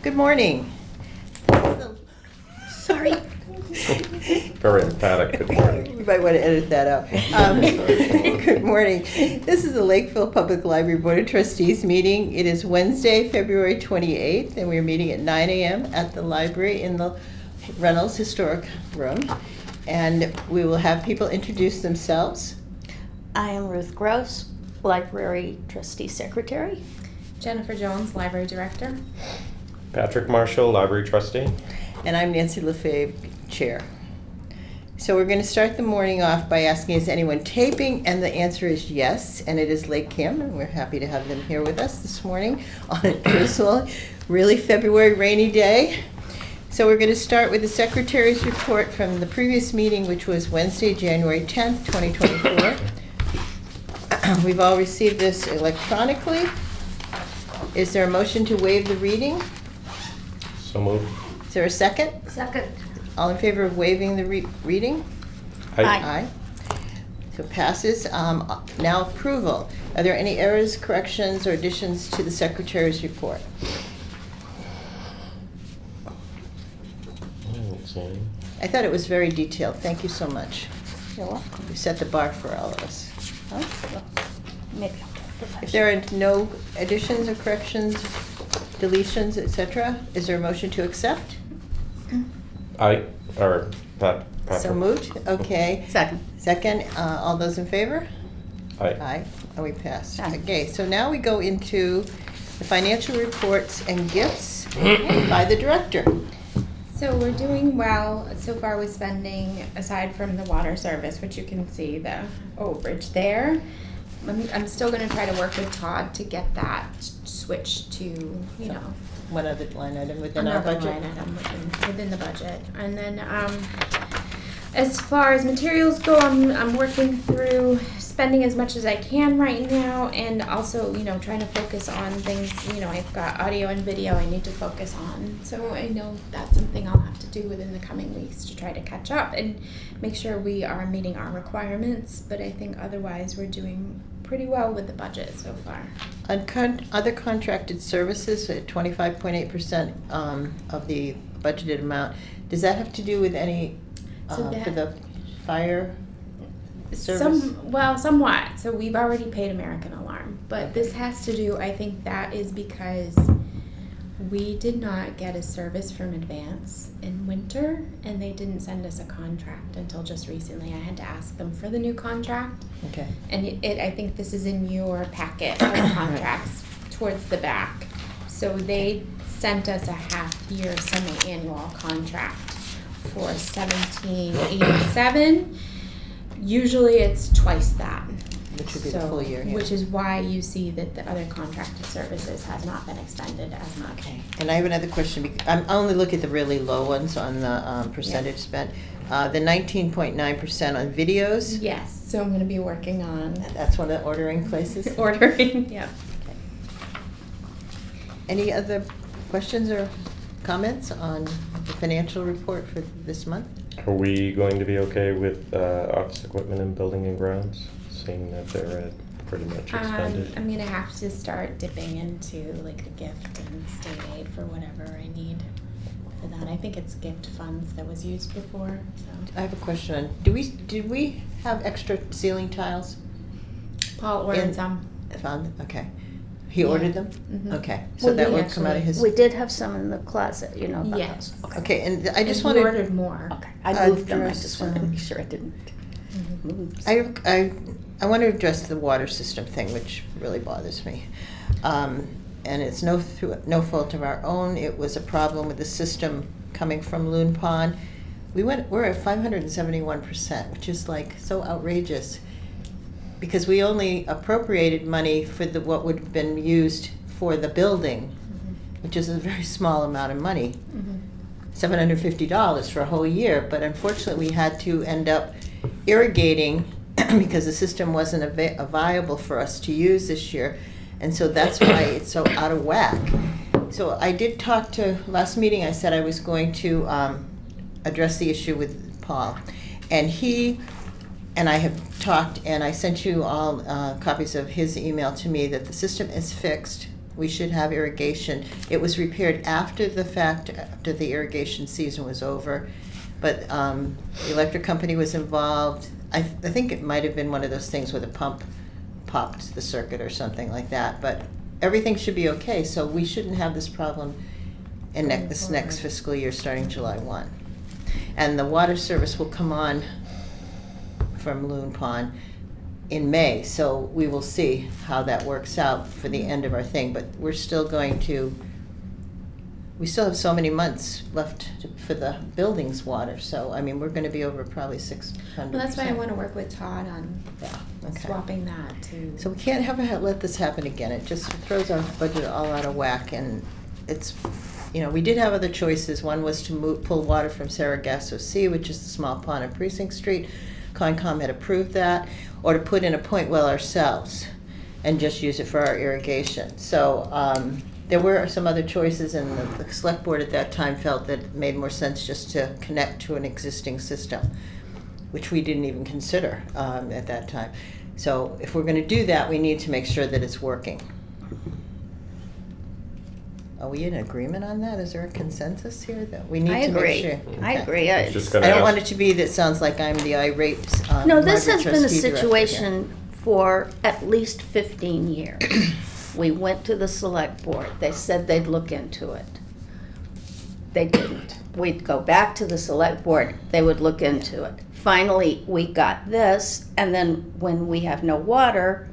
Good morning. Sorry. Very emphatic, good morning. We might want to edit that out. Good morning. This is the Lakeville Public Library Board of Trustees meeting. It is Wednesday, February 28th, and we're meeting at 9 a.m. at the library in the Reynolds Historic Room. And we will have people introduce themselves. I am Ruth Gross, Library Trustee Secretary. Jennifer Jones, Library Director. Patrick Marshall, Library Trustee. And I'm Nancy Lefebvre, Chair. So we're going to start the morning off by asking, is anyone taping? And the answer is yes, and it is LakeCAM, and we're happy to have them here with us this morning on a drizzle, really February rainy day. So we're going to start with the Secretary's report from the previous meeting, which was Wednesday, January 10th, 2024. We've all received this electronically. Is there a motion to waive the reading? So moved. Is there a second? Second. All in favor of waiving the reading? Aye. So passes. Now approval. Are there any errors, corrections, or additions to the Secretary's report? I don't see any. I thought it was very detailed. Thank you so much. You're welcome. You set the bar for all of us. Oh, maybe I'll take the If there are no additions or corrections, deletions, etc., is there a motion to accept? Aye, or Patrick. So moved. Okay. Second. Second. All those in favor? Aye. Aye. And we passed. Aye. Okay, so now we go into the financial reports and gifts by the director. So we're doing well so far with spending, aside from the water service, which you can see the overage there. I'm still going to try to work with Todd to get that switched to, you know, One other line item within our another budget. line item within the budget. And then as far as materials go, I'm working through spending as much as I can right now, and also, you know, trying to focus on things. You know, I've got audio and video I need to focus on, so I know that's something I'll have to do within the coming weeks to try to catch up and make sure we are meeting our requirements. But I think otherwise we're doing pretty well with the budget so far. On other contracted services at 25.8% of the budgeted amount, does that have to do with any, So that- for the fire service? Somewhat. So we've already paid American Alarm, but Okay. this has to do, I think that is because we did not get a service from Advance in winter, and they didn't send us a contract until just recently. I had to ask them for the new contract, Okay. and I think this is in your packet of contracts towards the back. So they sent us a half-year semi-annual contract for $17.87. Usually it's twice that. Which would be the full year, yeah. Which is why you see that the other contracted services has not been extended as much. Okay. And I have another question. I only look at the really low ones on the percentage spent. The 19.9% on videos. Yes, so I'm gonna be working on That's one of the ordering places. ordering, yeah. Any other questions or comments on the financial report for this month? Are we going to be okay with office equipment and building and grounds, seeing that they're pretty much expended? I'm gonna have to start dipping into like the gift and state aid for whatever I need for that. I think it's gift funds that was used before, so. I have a question on, did we have extra ceiling tiles? Paul In- ordered some. Found, okay. He Yeah. ordered them? Mhm. Okay, so Well, that we would come out of his. We did have some in the closet, you know. the Yes. house. Okay. Okay, and I just And he wanted, ordered more. Okay, I moved them, I Address, just wanted to be sure I didn't Mhm. move. I want to address the water system thing, which really bothers me. And it's no fault of our own. It was a problem with the system coming from Loon Pond. We're at 571%, which is like so outrageous, because we only appropriated money for what would have been used for the building, which is a very small amount of money. Mhm. $750 for a whole year, but unfortunately we had to end up irrigating because the system wasn't viable for us to use this year, and so that's why it's so out of whack. So I did talk to, last meeting I said I was going to address the issue with Paul, and he and I have talked, and I sent you all copies of his email to me that the system is fixed. We should have irrigation. It was repaired after the fact, after the irrigation season was over. But the electric company was involved. I think it might have been one of those things where the pump popped the circuit or something like that. But everything should be okay, so we shouldn't have this problem in this next fiscal year starting July 1. And the water service will come on from Loon Pond in May, so we will see how that works out for the end of our thing. But we're still going to, we still have so many months left for the buildings water, so I mean, we're going to be over probably 600%. Well, that's why I want to work with Todd on Yeah, okay. swapping that to. So we can't let this happen again. It just throws our budget all out of whack, and it's, you know, we did have other choices. One was to pull water from Sargasso Sea, which is the small pond on Precinct Street. Concom had approved that, or to put in a point well ourselves and just use it for our irrigation. So there were some other choices, and the select board at that time felt that it made more sense just to connect to an existing system, which we didn't even consider at that time. So if we're going to do that, we need to make sure that it's working. Are we in agreement on that? Is there a consensus here that we need I to agree. make sure? I Okay. agree. I was just I gonna don't ask- want it to be that sounds like I'm the irate No, this has Margaret been a trustee director here. situation for at least 15 years. We went to the select board. They said they'd look into it. They didn't. We'd go back to the select board. They would look into it. Finally, we got this, and then when we have no water,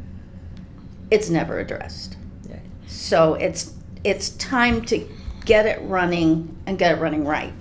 it's never addressed. Yeah. So it's time to get it running and get it running right.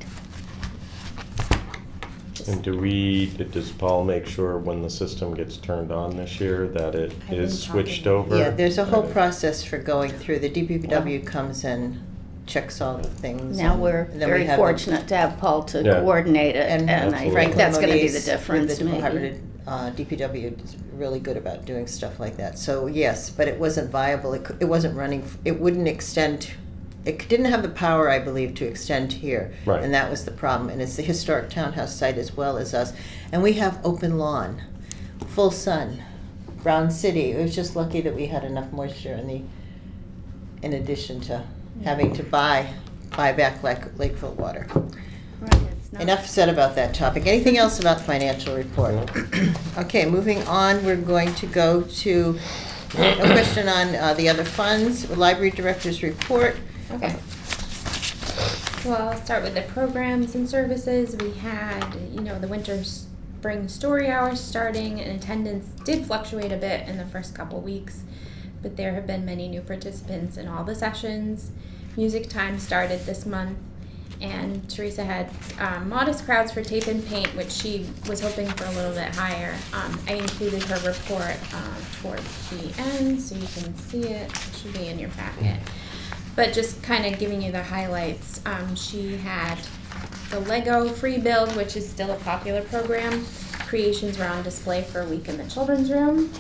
And does Paul make sure when the system gets turned on this year that it I've is been switched talking. over? Yeah, there's a whole Okay. process for going through. The DPW comes and checks all the things. Now and we're then we very have fortunate to have Paul to Yeah. coordinate it, And and I think Franklin that's gonna be Moniz the with difference, the maybe. Department of DPW is really good about doing stuff like that. So yes, but it wasn't viable. It wasn't running. It wouldn't extend. It didn't have the power, I believe, to extend here. Right. And that was the problem. And it's the historic townhouse site as well as us. And we have open lawn, full sun, brown city. It was just lucky that we had enough moisture in addition to having to buy back Lakeville water. Right, it's not- Enough said about that topic. Anything else about the financial report? Okay, moving on, we're going to go to a question on the other funds, library director's report. Okay. Well, I'll start with the programs and services. We had, the winter spring story hours starting, and attendance did fluctuate a bit in the first couple weeks, but there have been many new participants in all the sessions. Music time started this month, and Teresa had modest crowds for tape and paint, which she was hoping for a little bit higher. I included her report towards the end, so you can see it. It should be in your packet. But just kind of giving you the highlights, she had the Lego free build, which is still a popular program. Creations were on display for a week in the children's room.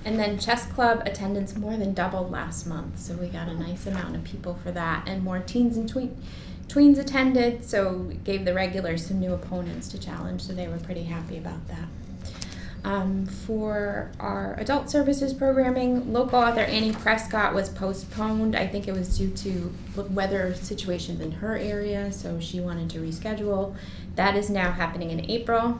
And then chess club attendance more than doubled last month, so we got a nice amount of people for that. And more teens and tweens attended, so we gave the regulars some new opponents to challenge, so they were pretty happy about that. For our adult services programming, local author Annie Prescott was postponed. I think it was due to weather situations in her area, so she wanted to reschedule. That is now happening in April.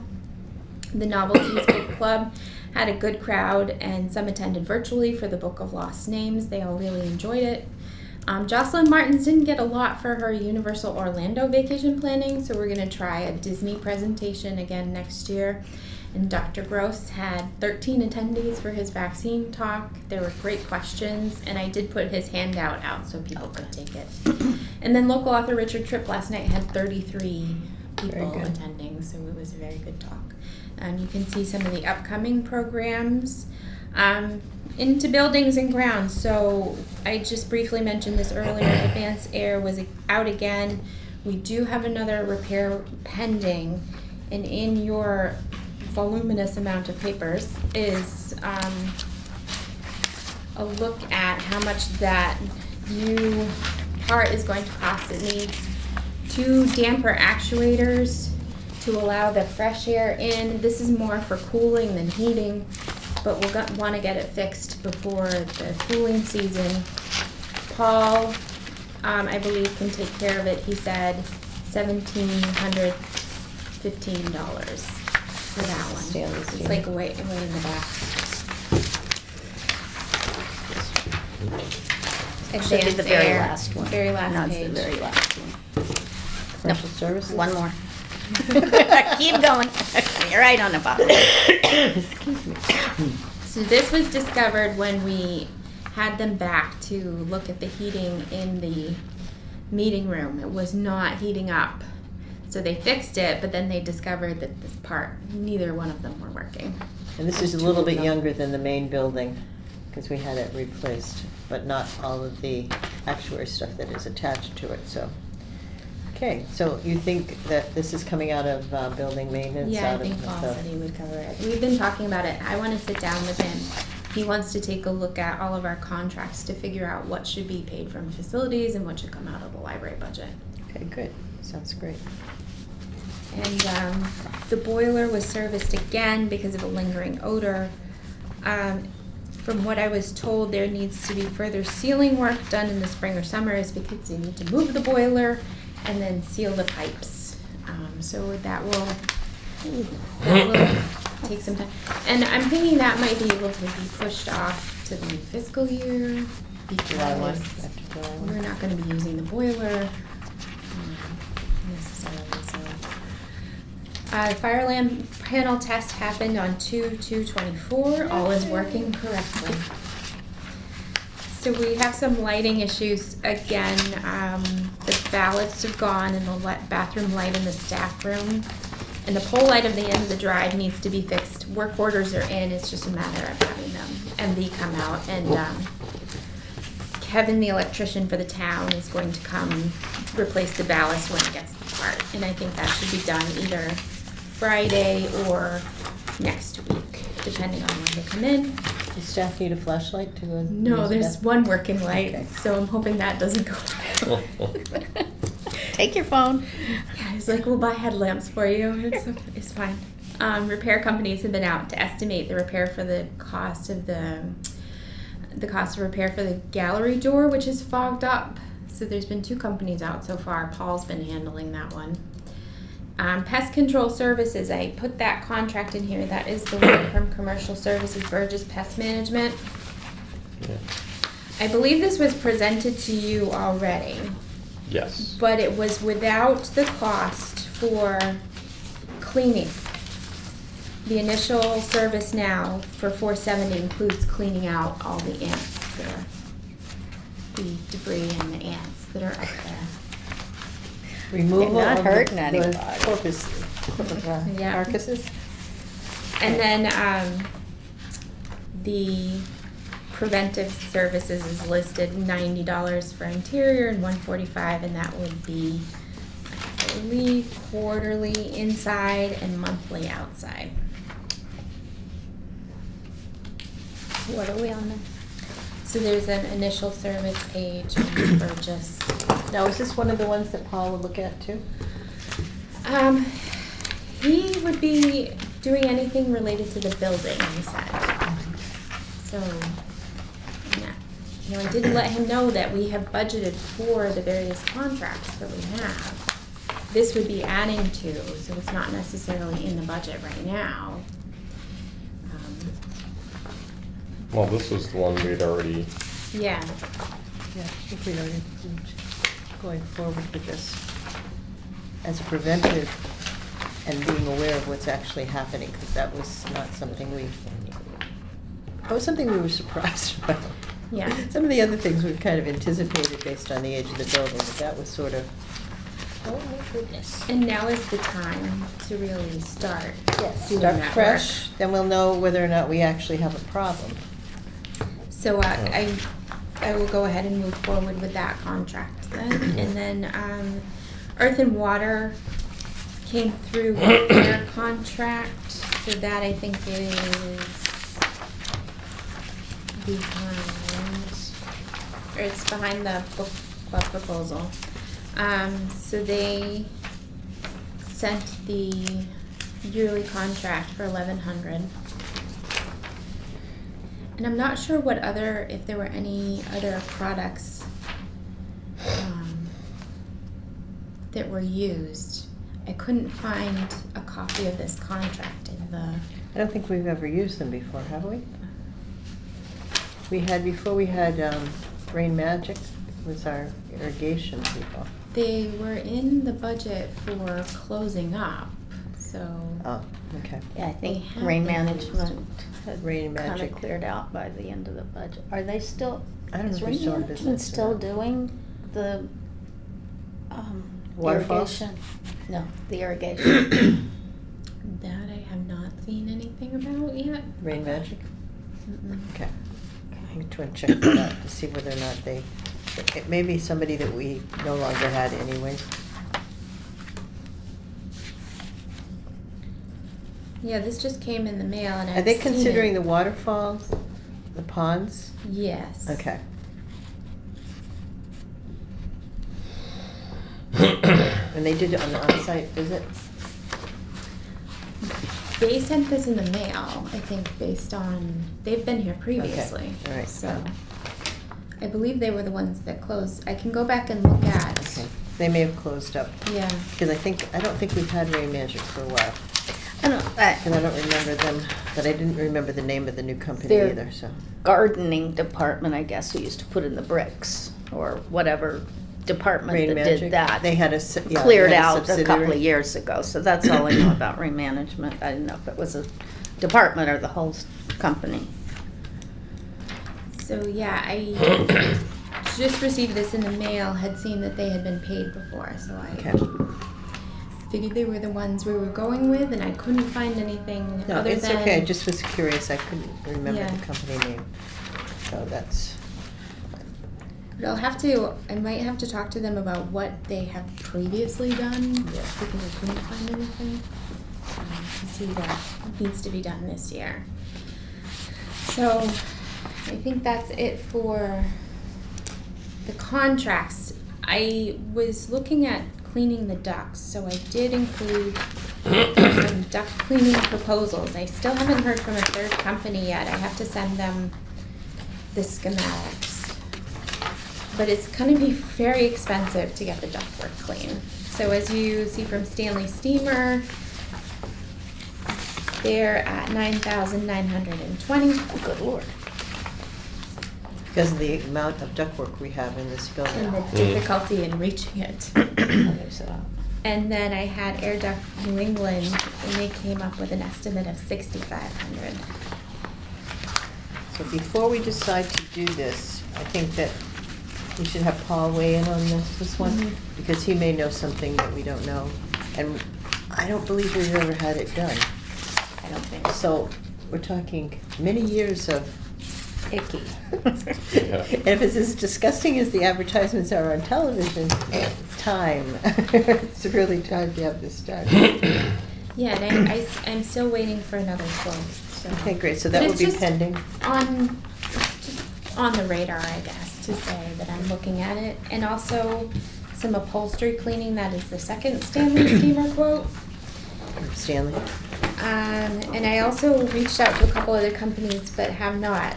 The Novelties Book Club had a good crowd, and some attended virtually for the Book of Lost Names. They all really enjoyed it. Jocelyn Martins didn't get a lot for her Universal Orlando vacation planning, so we're going to try a Disney presentation again next year. And Dr. Gross had 13 attendees for his vaccine talk. There were great questions, and I did put his handout out so people could take it. And then local author Richard Tripp last night had 33 people Very good. attending, so it was a very good talk. You can see some of the upcoming programs. Into buildings and grounds. So I just briefly mentioned this earlier. Advanced Air was out again. We do have another repair pending, and in your voluminous amount of papers is a look at how much that new part is going to cost. It needs 2 damper actuators to allow the fresh air in. This is more for cooling than heating, but we'll want to get it fixed before the cooling season. Paul, I believe can take care of it. He said $1,715 for that one. Stanley's It's here. like way in the back. Should be the very Air, last one. Very last No, page. it's the very last one. Commercial services? One more. Keep going. You're right on the bottom. Excuse me. So this was discovered when we had them back to look at the heating in the meeting room. It was not heating up. So they fixed it, but then they discovered that this part, neither one of them were working. And this is a little bit younger than the main building, because we had it replaced, but not all of the actuary stuff that is attached to it, so. Okay, so you think that this is coming out of building maintenance? Yeah, I out of think Paul the- said he would cover it. We've been talking about it. I want to sit down with him. He wants to take a look at all of our contracts to figure out what should be paid from facilities and what should come out of the library budget. Okay, good, sounds great. And the boiler was serviced again because of a lingering odor. From what I was told, there needs to be further sealing work done in the spring or summer is because they need to move the boiler and then seal the pipes. So that will take some time. And I'm thinking that might be able to be pushed off to the new fiscal year July 1, because after July 1. we're not gonna be using the boiler necessarily, so. Fire alarm panel test happened on 2/2/24. All is working correctly. So we have some lighting issues again. The ballasts have gone and the bathroom light in the staff room. And the pole light of the end of the drive needs to be fixed. Work orders are in, it's just a matter of having them MD come out. And Kevin, the electrician for the town, is going to come replace the ballast when it gets the part. And I think that should be done either Friday or next week, depending on when they come in. Does staff need a flashlight to go? No, use there's that? one working light, Okay. so I'm hoping that doesn't go. Take your phone. Yeah, he's like, we'll buy headlamps for you. It's fine. Repair companies have been out to estimate the repair for the cost of cost of repair for the gallery door, which is fogged up. So there's been 2 companies out so far. Paul's been handling that one. Pest control services, I put that contract in here. That is the one from Commercial Services, Burgess Pest Management. Yeah. I believe this was presented to you already, Yes. but it was without the cost for cleaning. The initial service now for 470 includes cleaning out all the ants, the debris and the ants that are up there. Removal They're not of hurting the anybody. Yeah. carcasses? And then the preventive services is listed $90 for interior and $145, and that would be, I believe, quarterly inside and monthly outside. What are we on now? So there's an initial service page on Burgess. Now, is this one of the ones that Paul will look at too? He would be doing anything related to the building, he said. So, yeah. You know, I did let him know that we have budgeted for the various contracts that we have. This would be adding to, so it's not necessarily in the budget right now. Well, this was the one we'd already, Yeah, Yeah, I think we'd already approved going forward with this as a preventive and being aware of what's actually happening, because that was not something that was something we were surprised about. yeah. Some of the other things we've kind of anticipated based on the age of the building, but that was sort of, oh my goodness. And now is the time to really start doing Start that fresh, then we'll know whether or not we actually have a problem. So I will go ahead and move forward with that contract then. And then Earth and Water came through with their contract. So that I think is behind, or it's behind the book club proposal. So they sent the yearly contract for $1,100. And I'm not sure what other, if there were any other products that were used. I couldn't find a copy of this contract in the, I don't think we've ever used them before, have we? Before we had Rain Magic was our irrigation people. they were in the budget for closing up, so. Oh, okay. Yeah, I think They have rain been management had Rain kind Magic. of cleared out by the end of the budget. Are they still, I don't know is if they're rain still in management business or still not. doing the Waterfalls? irrigation? No, the irrigation. That I have not seen anything about yet. Rain Magic? Mm-mm. Okay. I'm going to check that out to see whether or not it may be somebody that we no longer had anyway. Yeah, this just came in the mail and I've Are they seen considering it. the waterfalls, the ponds? Yes. Okay. And they did it on the on-site visit? They sent this in the mail, I think, based on, they've been here previously. all right. So, I believe they were the ones that closed. I can go back and look at. Okay. They may have closed up, Yeah. because I don't think we've had Rain Magic for a while. I don't, And I don't remember them, but I didn't remember the name of the new company They're- either, so. gardening department, I guess, who used to put in the bricks or whatever department Rain that Magic, did that. they had they Cleared had out a couple subsidiary. of years ago, so that's all I know about rain management. I didn't know if it was a department or the whole company. So, yeah, I just received this in the mail, had seen that they had been paid before, so I Okay. figured they were the ones we were going with, and I couldn't find anything No, other it's than. okay, I just was curious, I couldn't remember Yeah. the company name. So that's, But I might have to talk to them about what they have previously done, because I couldn't find anything. To see what needs to be done this year. So, I think that's it for the contracts. I was looking at cleaning the ducts, so I did include some duct cleaning proposals. I still haven't heard from a third company yet. I have to send them the schematics. But it's gonna be very expensive to get the ductwork clean. So as you see from Stanley Steamer, they're at $9,920. Oh, good Lord. because of the amount of ductwork we have in this building. And the difficulty in reaching it. Okay, so, And then I had Air Duct New England, and they came up with an estimate of $6,500. So before we decide to do this, I think that we should have Paul weigh in on this one, Mhm. because he may know something that we don't know. And I don't believe we've ever had it done. I don't think so. So we're talking many years of Icky. Yeah. And if it's as disgusting as the advertisements are on television, it's time. It's really time to have this done. Yeah, and I'm still waiting for another quote, so. Okay, great, so But that will it's be just pending. just on the radar, I guess, to say that I'm looking at it. And also some upholstery cleaning, that is the second Stanley Steamer quote. Stanley? And I also reached out to a couple other companies, but have not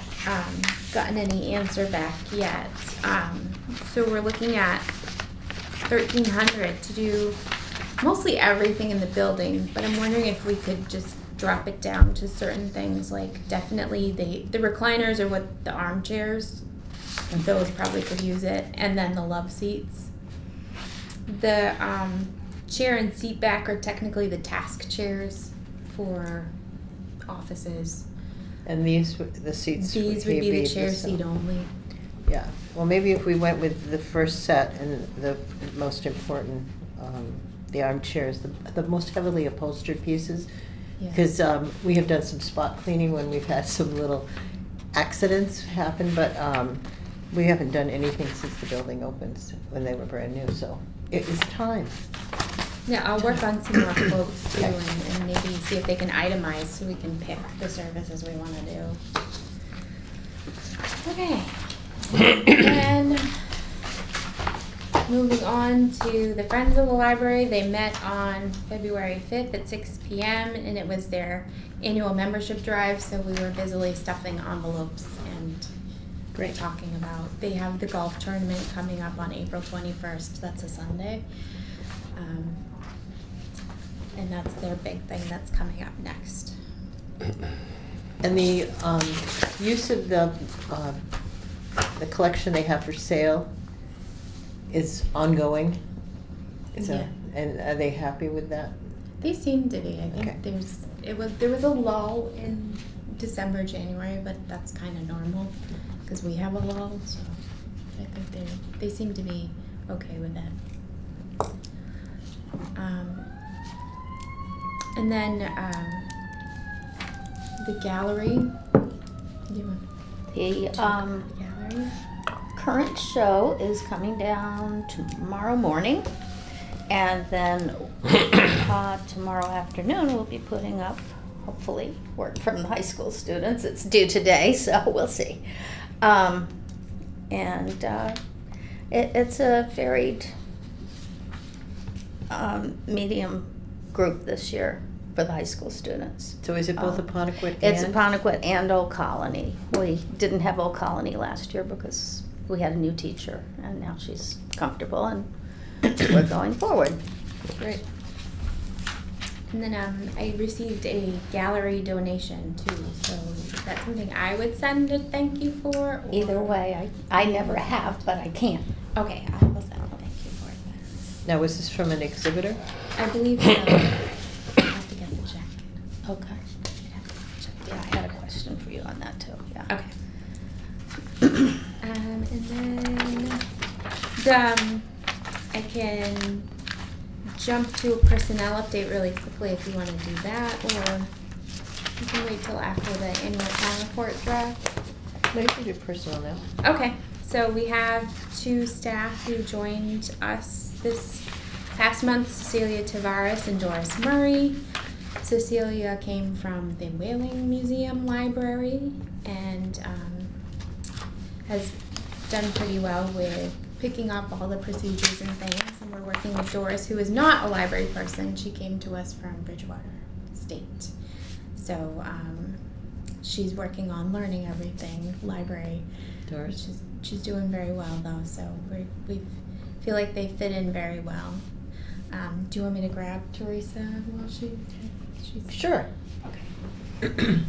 gotten any answer back yet. So we're looking at $1,300 to do mostly everything in the building, but I'm wondering if we could just drop it down to certain things, like definitely the recliners are what the armchairs, those probably could use it, and then the love seats. The chair and seat back are technically the task chairs for offices. And the seats These would be the chair this, seat only. Yeah, well, maybe if we went with the first set and the most important, the armchairs, the most heavily upholstered pieces. Yeah. Because we have done some spot cleaning when we've had some little accidents happen, but we haven't done anything since the building opened, when they were brand new, so it is time. Yeah, I'll work on some more quotes too, Okay. and maybe see if they can itemize so we can pick the services we wanna do. Okay. And moving on to the Friends of the Library, they met on February 5th at 6 p.m. and it was their annual membership drive, so we were busily stuffing envelopes and Great. talking about, they have the golf tournament coming up on April 21st, that's a Sunday. And that's their big thing that's coming up next. And the use of the collection they have for sale is ongoing? Yeah. And are they happy with that? They seem to be. I think Okay. there was a lull in December, January, but that's kind of normal because we have a lull. So I think they seem to be okay with that. And then the gallery. The Gallery. current show is coming down tomorrow morning, and then tomorrow afternoon we'll be putting up, hopefully, work from the high school students. It's due today, so we'll see. It's a varied medium group this year for the high school students. So is it both Apponequet and? It's Apponequet and Old Colony. We didn't have Old Colony last year because we had a new teacher, and now she's comfortable, and we're going forward. Great. And then I received a gallery donation too. So is that something I would send a thank you for? Or? Either way, I never have, but I can. Okay, I will send a thank you for it. Now, was this from an exhibitor? I believe so. I have to get the check. Okay. I'd have to check the Yeah, I had a question for you on that too, yeah. Okay. And then I can jump to a personnel update really quickly if you want to do that, or you can wait till after the annual town report draft. No, you can do personal now. Okay, so we have 2 staff who joined us this past month, Cecilia Tavares and Doris Murray. Cecilia came from the Whaling Museum Library and has done pretty well with picking up all the procedures and things. And we're working with Doris, who is not a library person. She came to us from Bridgewater State. So she's working on learning everything library. Doris? She's doing very well though, so we feel like they fit in very well. Do you want me to grab Teresa while she's... Sure. Okay.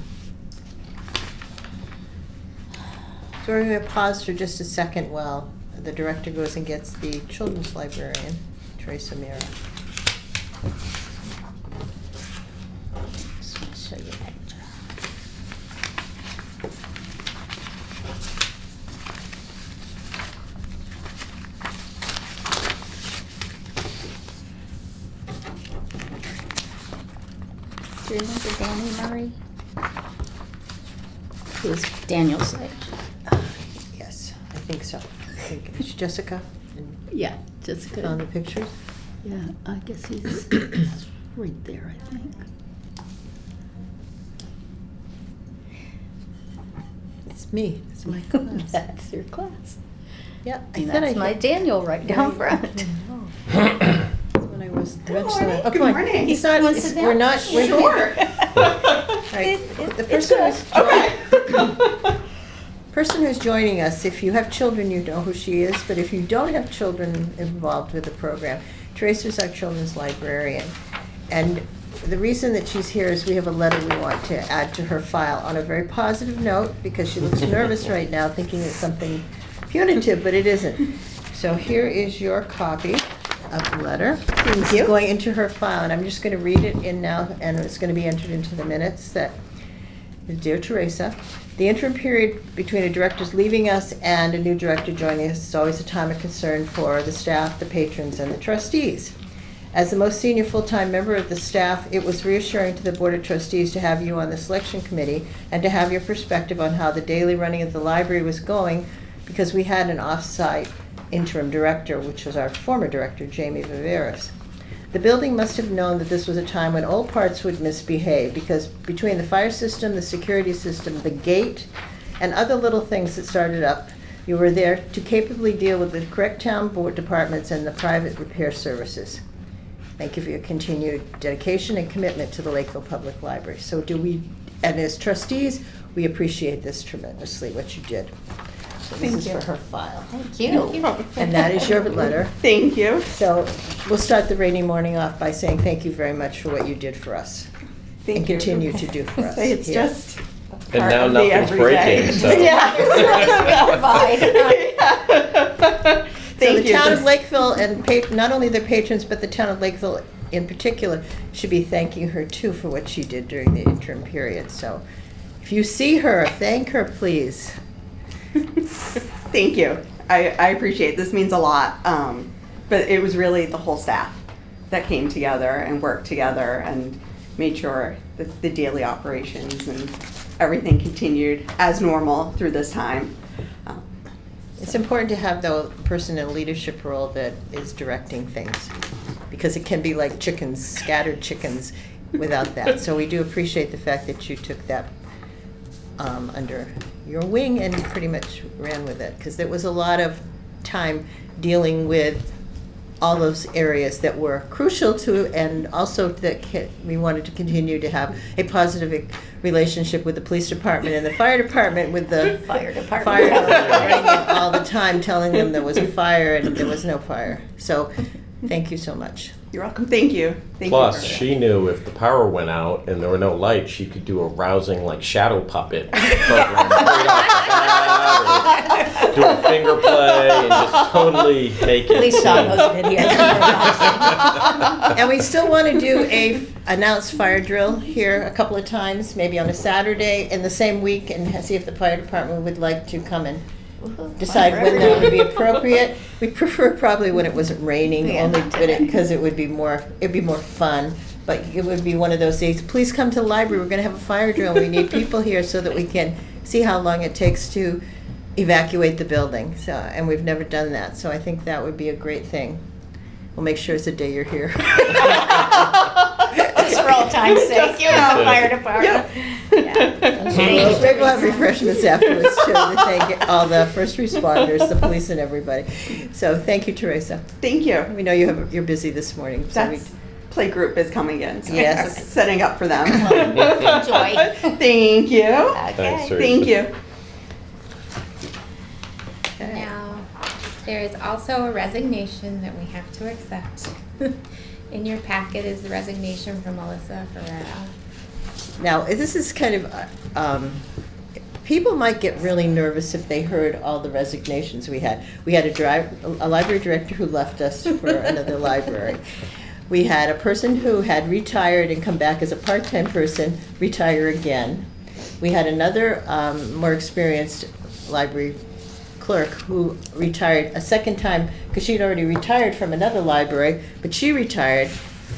So we're going to pause for just a second while the director goes and gets the children's librarian, Teresa Mira. Just want to show you a picture. Do you remember Danny Murray? He was Daniel's age. Yes, I think so. I think it's Jessica Yeah, Jessica. on the pictures. Yeah, I guess he's right there, I think. It's me. It's my class. That's your class. Yeah, I And thought that's my Daniel right down front. That's when I was eventually. morning. Oh, Good come on. morning. He's not. Want to sit We're down? not. We're Sure. Right. The It's person good. person who's joining us, if you have children, you know who she is, but if you don't have children involved with the program, Teresa's our children's librarian. And the reason that she's here is we have a letter we want to add to her file on a very positive note, because she looks nervous right now, thinking it's something punitive, but it isn't. So here is your copy of the letter. Thank you. Going into her file, and I'm just going to read it in now, and it's going to be entered into the minutes. That, Dear Teresa, the interim period between a director's leaving us and a new director joining us is always a time of concern for the staff, the patrons, and the trustees. As the most senior full-time member of the staff, it was reassuring to the Board of Trustees to have you on the selection committee and to have your perspective on how the daily running of the library was going, because we had an off-site interim director, which was our former director, Jamie Viveris. The building must have known that this was a time when old parts would misbehave, because between the fire system, the security system, the gate, and other little things that started up, you were there to capably deal with the correct town board departments and the private repair services. Thank you for your continued dedication and commitment to the Lakeville Public Library. So and as trustees, we appreciate this tremendously, what you did. So this is for her file. Thank you. And that is your letter. Thank you. So we'll start the rainy morning off by saying thank you very much for what you did for us. Thank And you. continue to do for us. Say it's here. just And part now of the nothing's everyday. breaking, so. Yeah. So Thank the you. town of This- Lakeville and not only their patrons, but the town of Lakeville in particular should be thanking her too for what she did during the interim period. So if you see her, thank her, please. Thank you. I appreciate it. This means a lot. But it was really the whole staff that came together and worked together and made sure that the daily operations and everything continued as normal through this time. It's important to have the person in a leadership role that is directing things, because it can be like chickens, scattered chickens, without that. So we do appreciate the fact that you took that under your wing and pretty much ran with it, because there was a lot of time dealing with all those areas that were crucial to, and also that we wanted to continue to have a positive relationship with the police department and the fire department, with the Fire department. fire department all the time telling them there was a fire and there was no fire. So thank you so much. You're welcome. Thank you. Thank Plus, you. she knew if the power went out and there were no lights, she could do a rousing, like, shadow puppet program right off the bat, or do a finger play and just totally make it We saw seem- those videos. And we still want to do a announced fire drill here a couple of times, maybe on a Saturday in the same week, and see if the fire department would like to come and decide when that would be appropriate. We prefer probably when it wasn't raining, Yeah. only because it'd be more fun. But it would be one of those days, please come to the library, we're gonna have a fire drill, we need people here so that we can see how long it takes to evacuate the building. So, and we've never done that, so I think that would be a great thing. We'll make sure it's a day you're here. Just for all time's sake, you know, fire department. We'll have refreshments afterwards too, to thank all the first responders, the police and everybody. So thank you, Teresa. Thank you. We know you're busy this morning. So That's play group is coming in. So Yes. I'm just setting up for them. Enjoy. Thank you. Thanks, Okay. Teresa. Thank you. Now, there is also a resignation that we have to accept. In your packet is the resignation from Melissa Ferrera. now, this is kind of, people might get really nervous if they heard all the resignations we had. We had a library director who left us for another library. We had a person who had retired and come back as a part-time person, retire again. We had another more experienced library clerk who retired a second time because she'd already retired from another library, but she retired.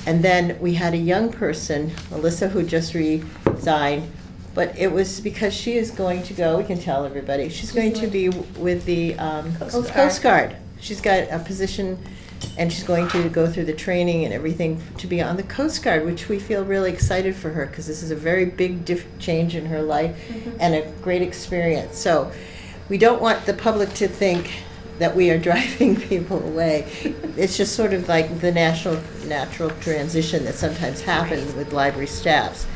And then we had a young person, Melissa, who just resigned, but it was because she is going to go, we can tell everybody, she's going to be with the Coast Guard. She's got a position, and she's going to go through the training and everything to be on the Coast Guard, which we feel really excited for her, because this is a very big change in her life and a great experience. So we don't want the public to think that we are driving people away. It's just sort of like the natural transition that sometimes happens with library staffs.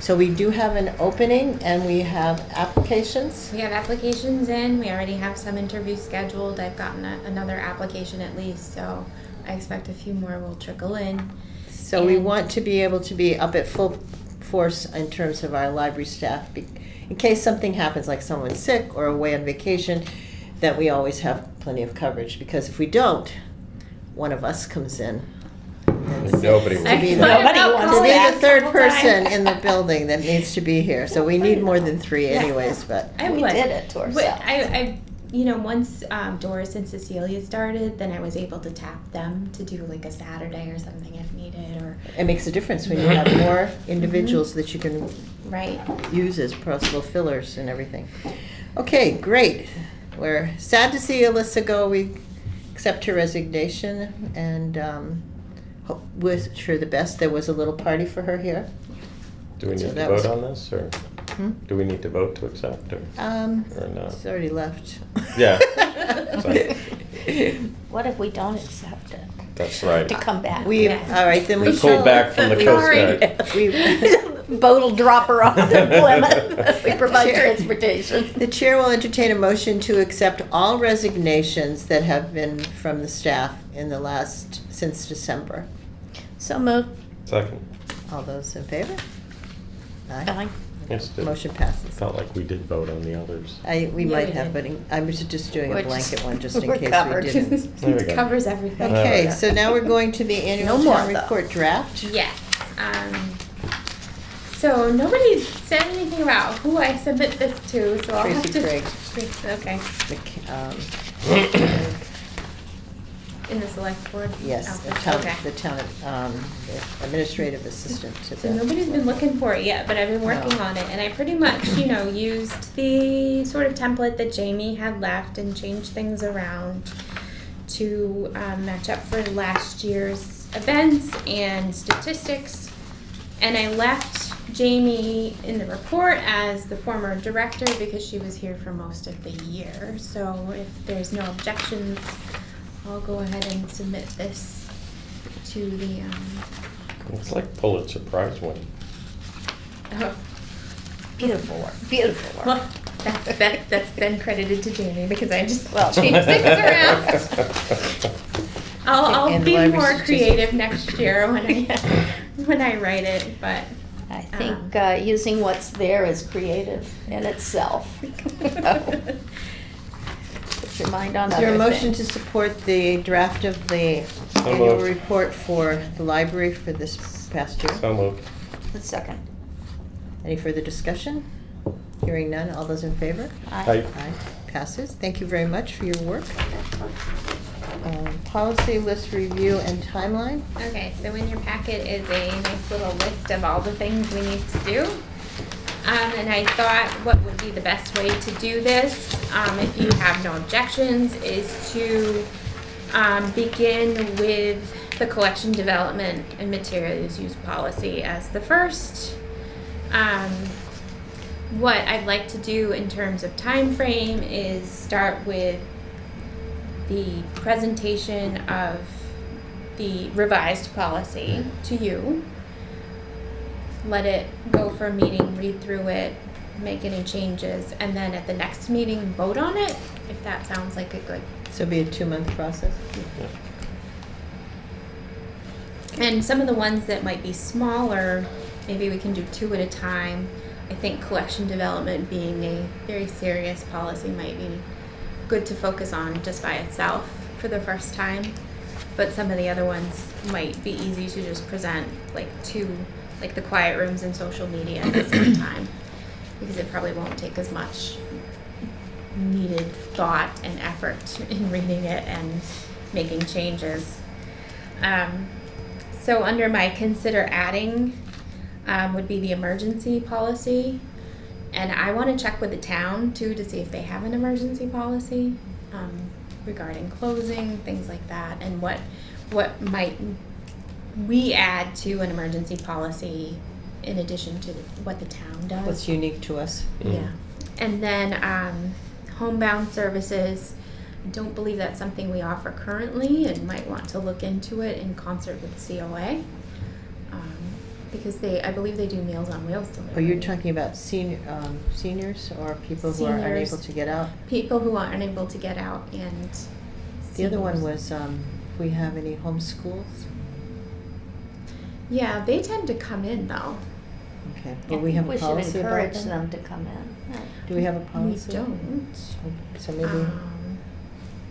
So we do have an opening, and we have applications. We have applications in. We already have some interviews scheduled. I've gotten another application at least, so I expect a few more will trickle in. So we And- want to be able to be up at full force in terms of our library staff, in case something happens, like someone's sick or away on vacation, that we always have plenty of coverage, because if we don't, one of us comes in. And Nobody to wants be to. the- Nobody I've wants to called be that. the third couple person times. in the building that needs to be here. So we need more than three anyways, but I We would. did it to But ourselves. I once Doris and Cecilia started, then I was able to tap them to do like a Saturday or something if needed, or it makes a difference when you have more individuals that you can right. use as possible fillers and everything. Okay, great. We're sad to see Alyssa go. We accept her resignation and wish her the best. There was a little party for her here. Do we So need to that vote was- on this, or do we need to vote to accept, or no? She's already left. Yeah. Sorry. What if we don't accept it? That's right. To come back. We, Yeah. all right, then we We pulled back from the Coast Sorry. Guard. We, boat will drop her off in Plymouth. We provide Sure. transportation. The chair will entertain a motion to accept all resignations that have been from the staff since December. So moved. Second. All those in favor? Aye. Yes, it Motion passes. felt like we did vote on the others. We Yeah, might we have, but did. I was just doing a We're blanket just- one just in we're case covered. we didn't. There we go. Covers everything. Okay, Yeah. so now we're going to the annual No more, town though. report draft. Yes. So nobody said anything about who I submit this to, so I'll have Tracy to. Craig. Okay. In the select board. Yes, the Okay. town the administrative assistant to So the. nobody's been looking for it yet, but I've been working No. on it, and I pretty much, used the sort of template that Jamie had left and changed things around to match up for last year's events and statistics. And I left Jamie in the report as the former director because she was here for most of the year. So if there's no objections, I'll go ahead and submit this to the, It's like Pulitzer Prize win. oh, Beautiful work. Beautiful work. well, that's been credited to Jamie because I just Well- changed things around. I'll And be library more statistics. creative next year when I write it, but. I think using what's there is creative in itself. Put your mind on Is there a other motion things. to support the draft of the So annual moved. report for the library for this past year? So moved. The second. Any further discussion? Hearing none, all those in favor? Aye. Aye, passes. Thank you very much for your work. Policy list review and timeline. Okay, so in your packet is a nice little list of all the things we need to do. And I thought what would be the best way to do this, if you have no objections, is to begin with the collection, development, and materials use policy as the first. What I'd like to do in terms of time frame is start with the presentation of the revised policy to you. Let it go for a meeting, read through it, make any changes, and then at the next meeting, vote on it, if that sounds like a good. So it'll be a 2-month process? And some of the ones that might be smaller, maybe we can do 2 at a time. I think collection development being a very serious policy might be good to focus on just by itself for the first time. But some of the other ones might be easy to just present like the quiet rooms and social media at the same time. Because it probably won't take as much needed thought and effort in reading it and making changes. So under my consider adding would be the emergency policy. And I want to check with the town too to see if they have an emergency policy regarding closing, things like that, and what might we add to an emergency policy in addition to what the town does. What's unique to us? Yeah. And then homebound services, I don't believe that's something we offer currently and might want to look into it in concert with the COA. Because I believe they do Meals on Wheels delivery. Oh, you're talking about seniors or people who are Seniors. unable to get out? People who are unable to get out and. The other one seniors. was, if we have any homeschools? Yeah, they tend to come in though. Okay, I but we have think a policy should about encourage that? them to come in. Do we have a policy? We don't. So maybe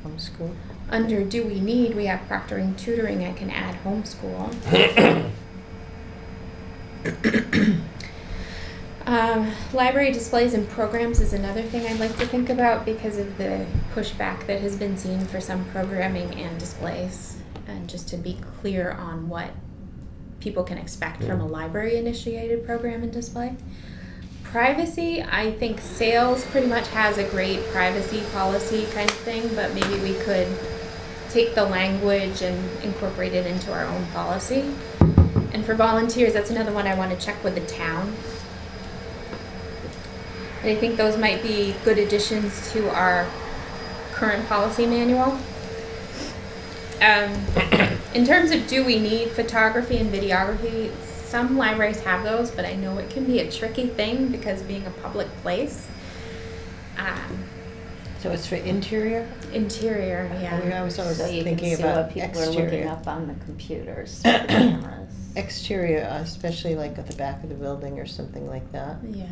homeschool? Under do we need, we have proctoring, tutoring, I can add homeschool. Library displays and programs is another thing I'd like to think about because of the pushback that has been seen for some programming and displays. And just to be clear on what people can expect from a library initiated program and display. Privacy, I think sales pretty much has a great privacy policy kind of thing, but maybe we could take the language and incorporate it into our own policy. And for volunteers, that's another one I want to check with the town. And I think those might be good additions to our current policy manual. In terms of do we need photography and videography, some libraries have those, but I know it can be a tricky thing because being a public place. So it's for interior? Interior, I yeah. was always So you can thinking see about what people are looking exterior. up on the computers, the cameras. Exterior, especially like at the back of the building or something like that. Yeah.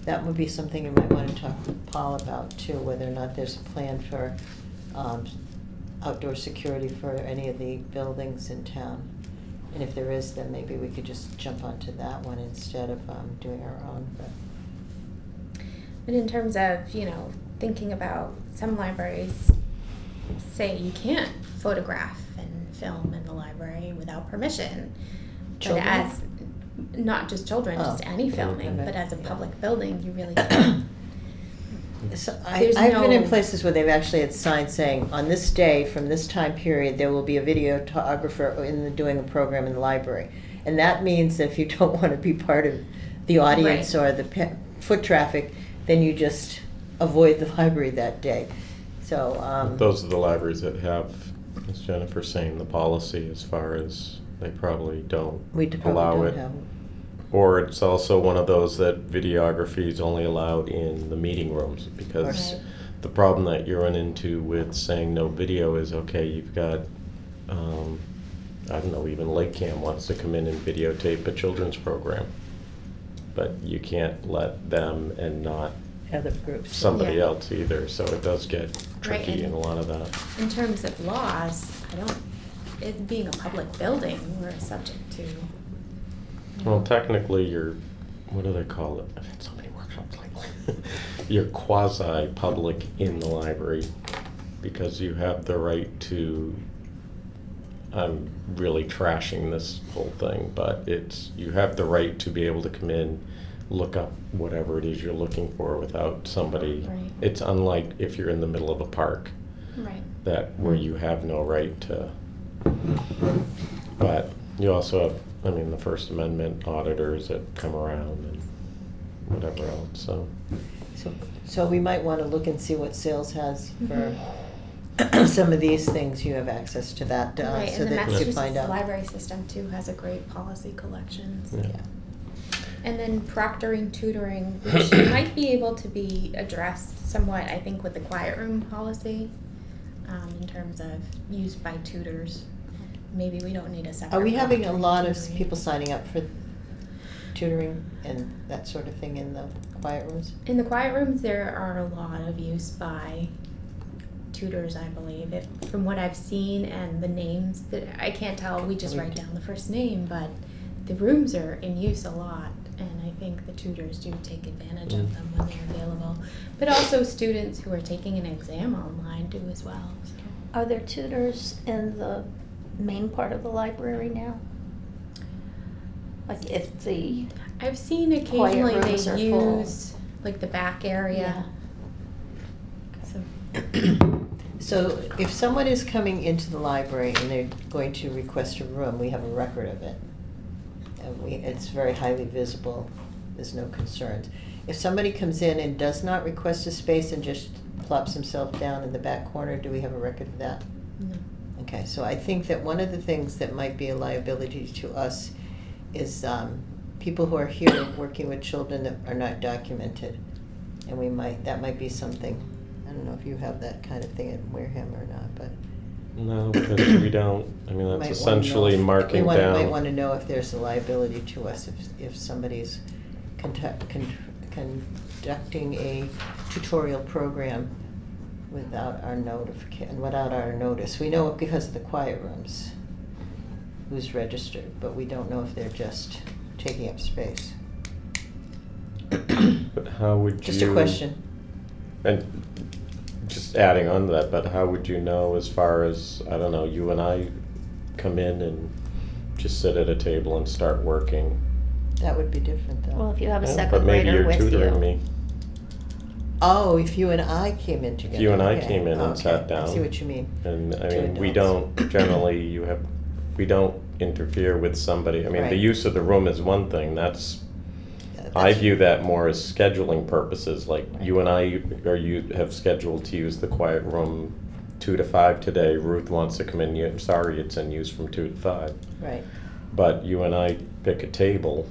That would be something you might want to talk with Paul about too, whether or not there's a plan for outdoor security for any of the buildings in town. And if there is, then maybe we could just jump onto that one instead of doing our own. But in terms of, thinking about some libraries say you can't photograph and film in the library without permission. Children? But as, not just children, just Oh, any filming, okay. but as a Yeah. public building, you really can't. So There's I've been in no- places where they've actually had signs saying, on this day, from this time period, there will be a videographer doing a program in the library. And that means that if you don't want to be part of the audience Right. or the foot traffic, then you just avoid the library that day. So, Those are the libraries that have, as Jennifer's saying, the policy as far as they probably don't we allow probably it. don't have. Or it's also one of those that videography is only allowed in the meeting rooms, because Right. the problem that you run into with saying no video is, okay, you've got, I don't know, even LakeCAM wants to come in and videotape a children's program. But you can't let them and not Other groups. somebody Yeah. else either, so it does get Right, tricky in and- a lot of that. In terms of laws, it being a public building, we're subject to. Well, technically, you're, what do they call it? I've had so many workshops lately. You're quasi-public in the library because you have the right to, I'm really trashing this whole thing, but you have the right to be able to come in, look up whatever it is you're looking for without somebody. Right. It's unlike if you're in the middle of a park, Right. where you have no right to. But you also have, the First Amendment auditors that come around and whatever else, so. So we might want to look and see what sales has for Mhm. some of these things. You have access to that, Right, so and the that you Massachusetts find out. library system too has a great policy collections. Yeah. Yeah. And then proctoring, tutoring, which might be able to be addressed somewhat, I think, with the quiet room policy, in terms of use by tutors. Maybe we don't need a separate. Are we having a proctoring, lot of tutoring. people signing up for tutoring and that sort of thing in the quiet rooms? In the quiet rooms, there are a lot of use by tutors, I believe. From what I've seen and the names, that I can't tell, we just write down the first name, but the rooms are in use a lot, and I think the tutors do take advantage of them when they're available. But also students who are taking an exam online do as well. So. Are there tutors in the main part of the library now? Like if the, I've seen occasionally rooms are they full. use like the back area. So So if someone is coming into the library and they're going to request a room, we have a record of it. And it's very highly visible, there's no concerns. If somebody comes in and does not request a space and just plops himself down in the back corner, do we have a record of that? no. Okay, so I think that one of the things that might be a liability to us is people who are here working with children that are not documented. And that might be something, I don't know if you have that kind of thing at Wareham or not, but. No, because we don't, might wanna that's essentially know- marking We down. might want to know if there's a liability to us if somebody's conducting a tutorial program without our without our notice. We know it because of the quiet rooms, who's registered, but we don't know if they're just taking up space. But how would you? Just a question. And just adding on to that, but how would you know as far as, I don't know, you and I come in and just sit at a table and start working? That would be different though. well, if you have a Yeah, second but maybe grader you're with tutoring you. me. Oh, if you and I came in together. you and I okay, came in and okay, sat I down. see what you mean. And Two we adults. don't generally, we don't interfere with somebody. The Right. use of the room is one thing, that's, Yeah, I that's- view that more as scheduling purposes, like you and I, or you have scheduled to use the quiet room 2 to 5 today. Ruth wants to come in, sorry, it's in use from 2 to 5. Right. but you and I pick a table,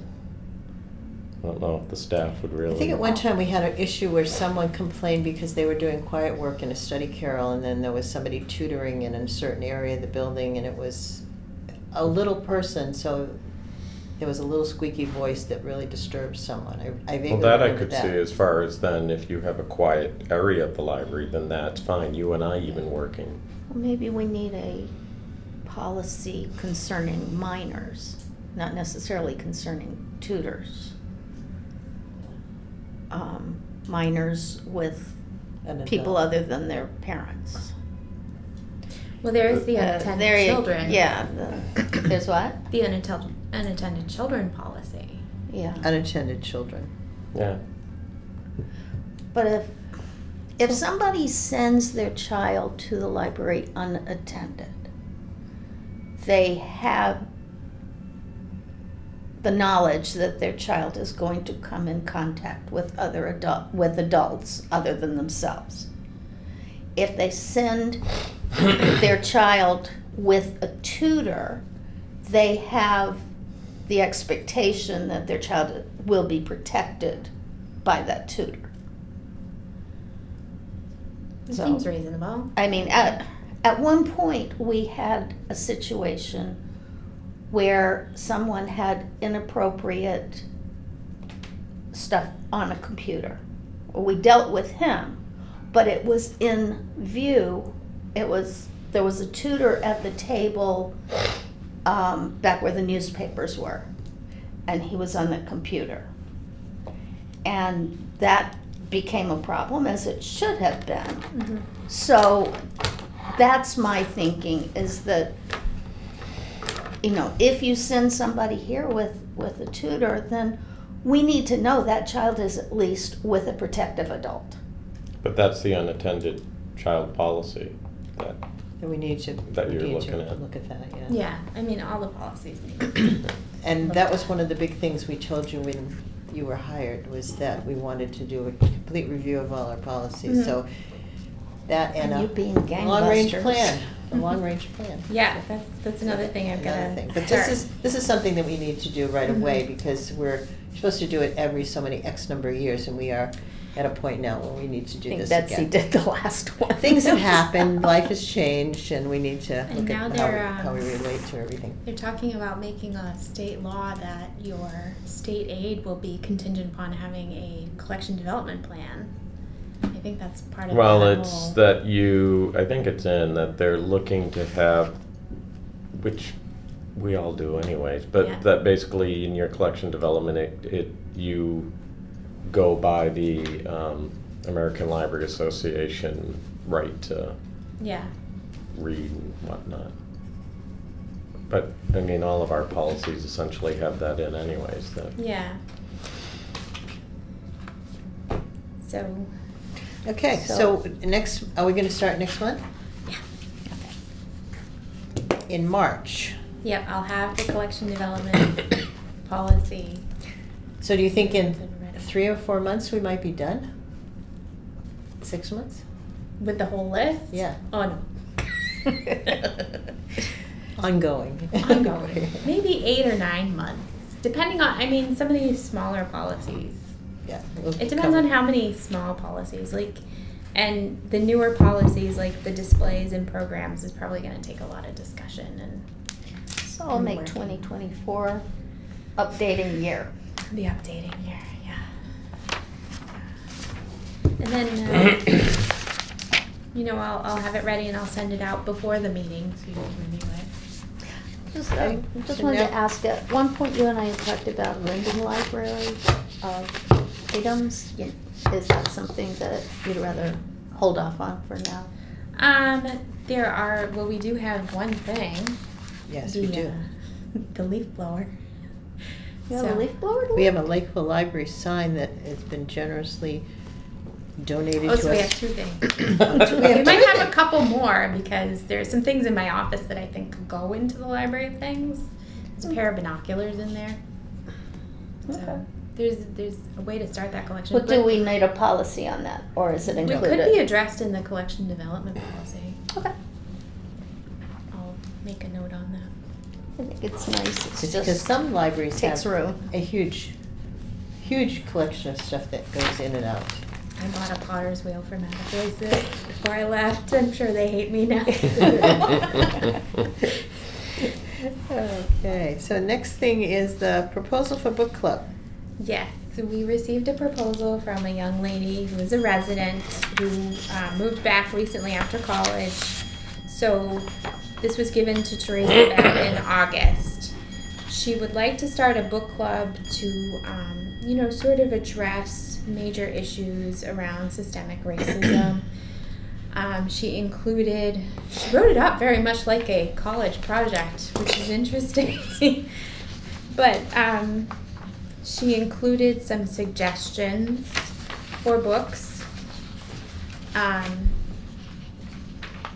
I don't know if the staff would really. I think at one time we had an issue where someone complained because they were doing quiet work in a study carrel, and then there was somebody tutoring in a certain area of the building, and it was a little person, so there was a little squeaky voice that really disturbed someone. I vaguely Well, that I remember could see as far as then, if you have a quiet area of the library, then that's fine, you and I even working. Well, maybe we need a policy concerning minors, not necessarily concerning tutors. Minors with An people adult. other than their parents. Well, there is the There unattended you- children. Yeah, there's what? The unattended children policy. Yeah. Unattended children. Yeah, But if somebody sends their child to the library unattended, they have the knowledge that their child is going to come in contact with adults other than themselves. If they send their child with a tutor, they have the expectation that their child will be protected by that tutor. It So- seems reasonable. I mean, at one point, we had a situation where someone had inappropriate stuff on a computer. We dealt with him, but it was in view. There was a tutor at the table back where the newspapers were, and he was on the computer. And that became a problem, as it should have been. Mm-hmm. So that's my thinking, is that, you know, if you send somebody here with a tutor, then we need to know that child is at least with a protective adult. but that's the unattended child policy. And we need to, That we you're need looking to at. look at that, yeah. Yeah, I mean, all the policies need. And that was one of the big things we told you when you were hired, was that we wanted to do a complete review of all our policies, Mhm. so that and And you a being long-range gangbusters. plan, a long-range plan. Yeah, that's another thing I've got Another to thing. But start. this is something that we need to do right away, Mhm. because we're supposed to do it every so many X number of years, and we are at a point now where we need to I do think this Betsy again. did the last one. Things have happened, life has changed, and we need to And look now at they're, how we relate to everything. They're talking about making a state law that your state aid will be contingent upon having a collection development plan. I think that's part of Well, that it's whole. that I think it's in that they're looking to have, which we all do anyways, Yeah. but that basically in your collection development, you go by the American Library Association right to Yeah, read and whatnot. But, I mean, all of our policies essentially have that in anyways, that. yeah. So, Okay, so next, are we gonna start next month? yeah. In March. Yep, I'll have the collection development policy. So do you think in ready. 3 or 4 months we might be done? 6 months? With the whole list? Yeah. Oh, no. Ongoing. Ongoing. Maybe 8 or 9 months, depending on, I mean, some of these smaller policies. Yeah. It depends on how many small policies, like, and the newer policies, like the displays and programs, is probably gonna take a lot of discussion and So I'll make Working. 2024 updating year. the updating here, yeah. And then, you know, I'll have it ready and I'll send it out before the meeting, so you can review it. Just, Okay. just So wanted now- to ask, at one point you and I had talked about lending library items. Is that something that you'd rather hold off on for now? Well, we do have one thing. Yes, we do. The leaf blower. You have a So- leaf blower? We have a Lakeville Library sign that has been generously donated to Oh, us. so we have two things. We We have might two have a things. couple more because there's some things in my office that I think could go into the library of things. There's a pair of binoculars in there. Okay. So there's a way to start that collection. Well, do but we need a policy on that, or is it we included? could be addressed in the collection development policy. Okay. I'll make a note on that. I think it's nice. It's Because just some libraries takes have room. a huge collection of stuff that goes in and out. I bought a potter's wheel for Matajoyce before I left. I'm sure they hate me now. Okay, so next thing is the proposal for book club. Yes, so we received a proposal from a young lady who is a resident who moved back recently after college. So this was given to Teresa back in August. She would like to start a book club to, sort of address major issues around systemic racism. She wrote it up very much like a college project, which is interesting. But she included some suggestions for books.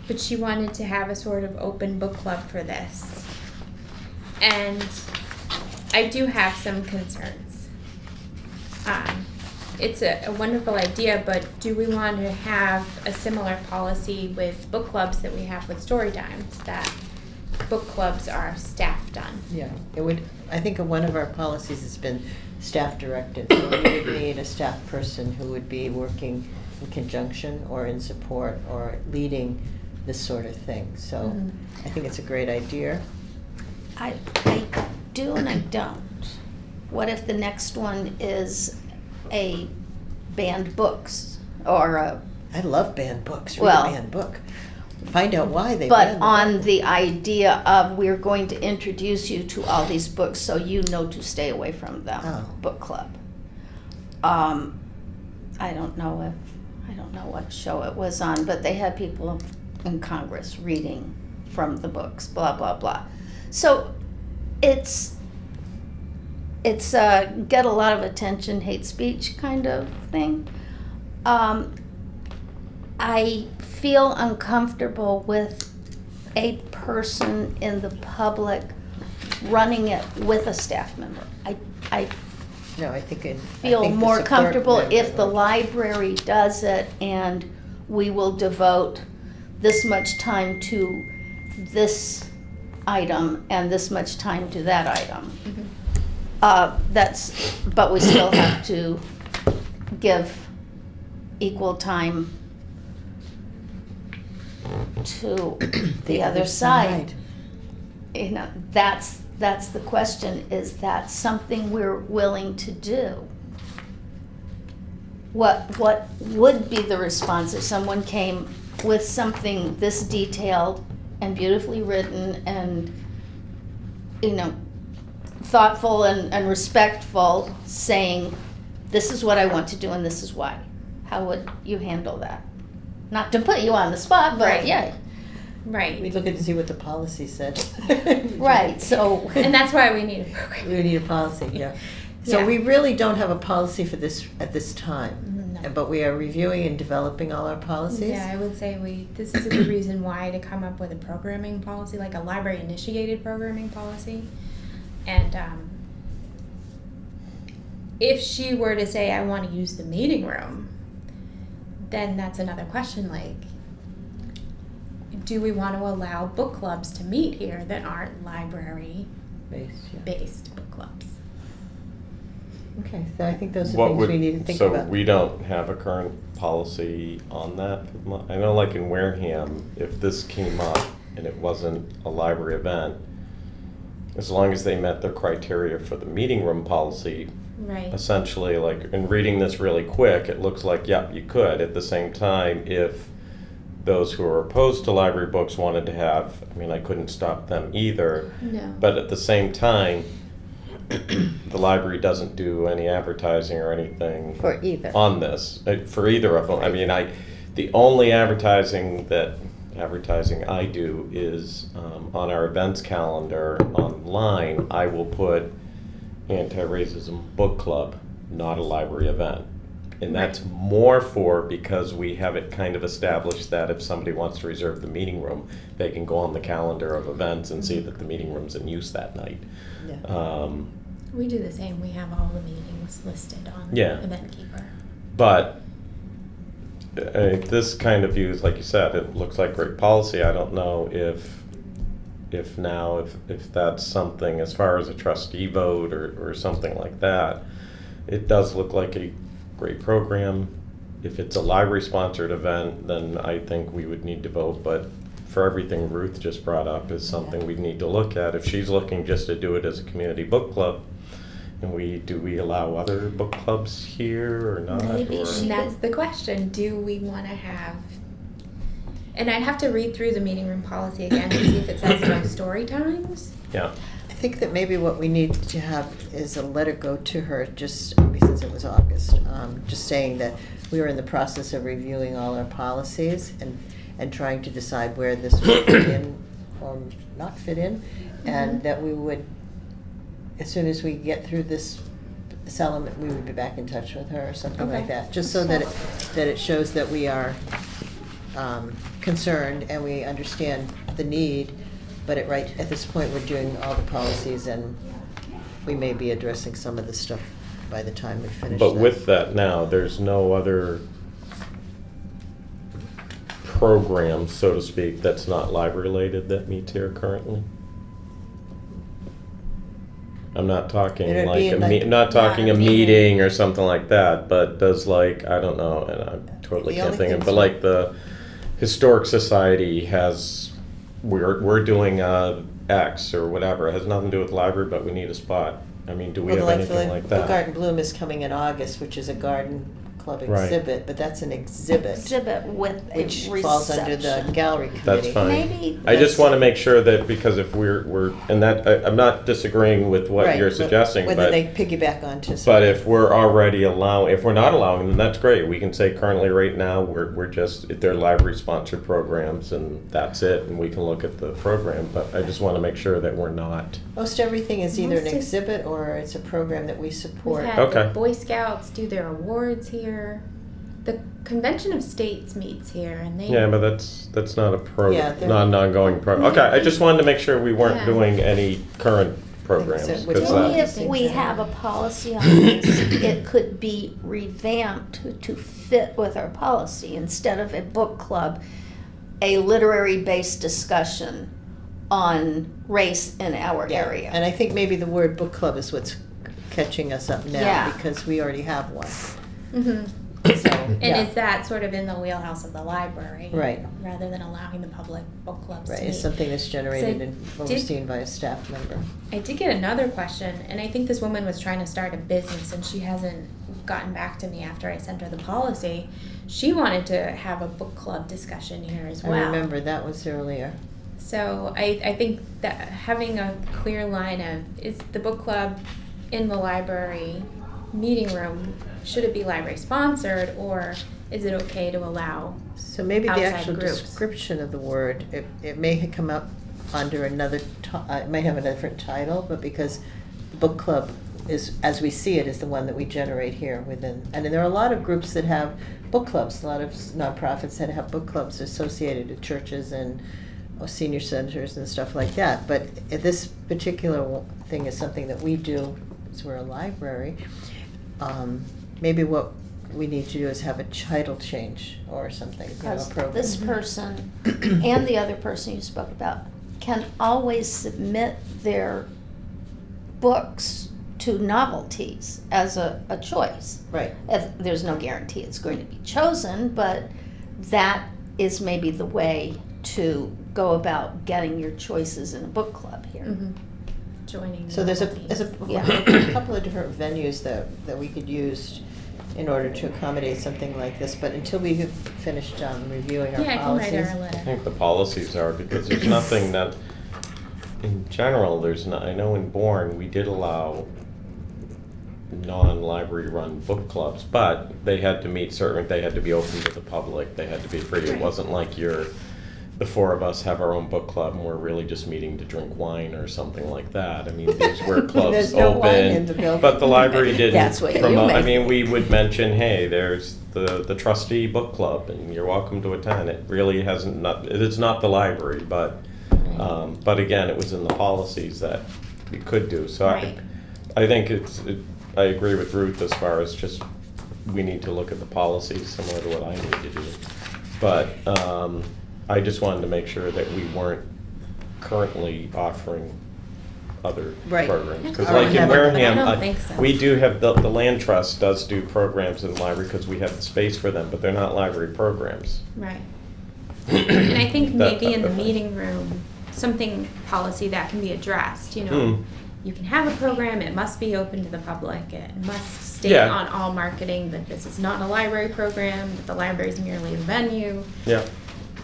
But she wanted to have a sort of open book club for this. And I do have some concerns. It's a wonderful idea, but do we want to have a similar policy with book clubs that we have with story times, that book clubs are staff done? Yeah, it would, I think one of our policies has been staff directed. So we would need a staff person who would be working in conjunction or in support or leading this sort of thing. So I think it's a great idea. I do and I don't. What if the next one is a banned books or a, I love banned books, read Well, a banned book. Find out why they but banned on book. the idea of we're going to introduce you to all these books so you know to stay away from them, Oh. book club. I don't know what show it was on, but they had people in Congress reading from the books, blah, blah, blah. So it's get a lot of attention, hate speech kind of thing. I feel uncomfortable with a person in the public running it with a staff member. I No, I think feel the more support comfortable member if the would. library does it and we will devote this much time to this item and this much time to that item. But we still have to give equal time to the other side. You know, that's the question, is that something we're willing to do? What would be the response if someone came with something this detailed and beautifully written and, thoughtful and respectful, saying, this is what I want to do and this is why? How would you handle that? Not to put you on the spot, but Right. yeah. Right. We look at to see what the policy said. Right, so. And that's why we need a program. We need a policy, yeah. So Yeah. we really don't have a policy for this at this time. No. But we are reviewing and developing all our policies. Yeah, I would say this is the reason why to come up with a programming policy, like a library initiated programming policy. And if she were to say, I want to use the meeting room, then that's another question, like, do we want to allow book clubs to meet here that aren't library Based, yeah. based book clubs? Okay, so I think those are What things would, we need to think so about. we don't have a current policy on that? I know like in Wareham, if this came up and it wasn't a library event, as long as they met the criteria for the meeting room policy, Right. essentially, like, in reading this really quick, it looks like, yep, you could. At the same time, if those who are opposed to library books wanted to have, I mean, I couldn't stop them either. No. But at the same time, the library doesn't do any advertising or anything For either. on this, for either of them. I mean, the only advertising I do is on our events calendar online. I will put anti-racism book club, not a library event. And that's more for, because we have it kind of established that if somebody wants to reserve the meeting room, they can go on the calendar of events and see that the meeting room's in use that night. Yeah. We do the same. We have all the meetings listed on Yeah. EventKeeper. But this kind of views, like you said, it looks like great policy. I don't know if if that's something, as far as a trustee vote or something like that, it does look like a great program. If it's a library-sponsored event, then I think we would need to vote, but for everything Ruth just brought up is something we need to look at. If she's looking just to do it as a community book club, and do we allow other book clubs here or not? Maybe or- she- And that's the question, do we want to have, and I'd have to read through the meeting room policy again to see if it says no story times. Yeah, I think that maybe what we need to have is a letter go to her, just since it was August, just saying that we were in the process of reviewing all our policies and trying to decide where this would fit in or not fit in, and that we would, as soon as we get through this element, we would be back in touch with her or something like Okay. that, just so that it shows that we are concerned and we understand the need, but at this point, we're doing all the policies and we may be addressing some of the stuff by the time we finish but that. with that now, there's no other program, so to speak, that's not library-related that meets here currently? I'm not talking It'd like be a like- not talking Not a a meeting. meeting or something like that, but does like, I don't know, and I totally The can't only think of, things but that- like the Historic Society has, we're doing X or whatever, it has nothing to do with the library, but we need a spot. I mean, do we Well, have anything like The that? Garden Bloom is coming in August, which is a garden club Right. exhibit, but that's an exhibit, Exhibit with a which falls under the reception. gallery committee. That's fine. Maybe I just this- want to make sure that, because if we're, and that, I'm not disagreeing with what Right, you're but suggesting, whether but, they piggyback onto. but if we're already if we're not allowing, then that's great. We can say currently, right now, we're just, they're library-sponsored programs, and that's it, and we can look at the program, but I just want to make sure that we're not. Most everything is either an Most is- exhibit or it's a program that we We've support. had Okay. the Boy Scouts do their awards here. The Convention of States meets here, and they. Yeah, but that's not a Yeah, they're- not an ongoing program. Okay, I just wanted to make sure we weren't Yeah. doing any current programs. Except with 'cause the- Maybe that- if we have a policy on this, it could be revamped to fit with our policy. Instead of a book club, a literary-based discussion on race in our Yeah, area. and I think maybe the word book club is what's catching us up now, Yeah. because we already have one. Mhm. So, And yeah, is that sort of in the wheelhouse of the library? Right. Rather than allowing the public book clubs right, to it's meet. something that's generated So and did- overseen by a staff member. I did get another question, and I think this woman was trying to start a business, and she hasn't gotten back to me after I sent her the policy. She wanted to have a book club discussion here as well. I remember that was earlier. So I think that having a clear line of, is the book club in the library meeting room, should it be library sponsored, or is it okay to allow? So maybe the Outside actual groups. description of the word, it may have come up under another, it might have a different title, but because the book club is, as we see it, is the one that we generate here within. And there are a lot of groups that have book clubs, a lot of nonprofits that have book clubs associated with churches and senior centers and stuff like that. But this particular thing is something that we do, because we're a library. Maybe what we need to do is have a title change or something, you know, a Because program. this person and the other person you spoke about can always submit their books to novelties as a choice. Right. There's no guarantee it's going to be chosen, but that is maybe the way to go about getting your choices in a book club here. Mhm. Joining. So there's a novelties. Yeah. a couple of different venues that we could use in order to accommodate something like this, but until we have finished reviewing our Yeah, I can write policies. her a I letter. think the policies are, because there's nothing that, in general, there's not, I know in Bourne, we did allow non-library run book clubs, but they had to meet certain, they had to be open to the public, they had to be free. It Right. wasn't like the four of us have our own book club and we're really just meeting to drink wine or something like that. I mean, these were clubs There's no wine in open, the building. but the library didn't That's what you promote. I make. mean, we would mention, hey, there's the trustee book club and you're welcome to attend. It really hasn't, it's not the library, but again, it was in the policies that we could do. So Right. I think I agree with Ruth as far as just, we need to look at the policies similar to what I need to do. But I just wanted to make sure that we weren't currently offering other Right. programs. Because Or like in have it, but I Wareham, don't think so. we do have, the land trust does do programs in the library because we have the space for them, but they're not library programs. Right. And I think That maybe in type the of thing. meeting room, something policy that can be addressed, you know. Hmm. You can have a program, it must be open to the public, it must state Yeah. on all marketing that this is not a library program, that the library is merely a venue, Yeah.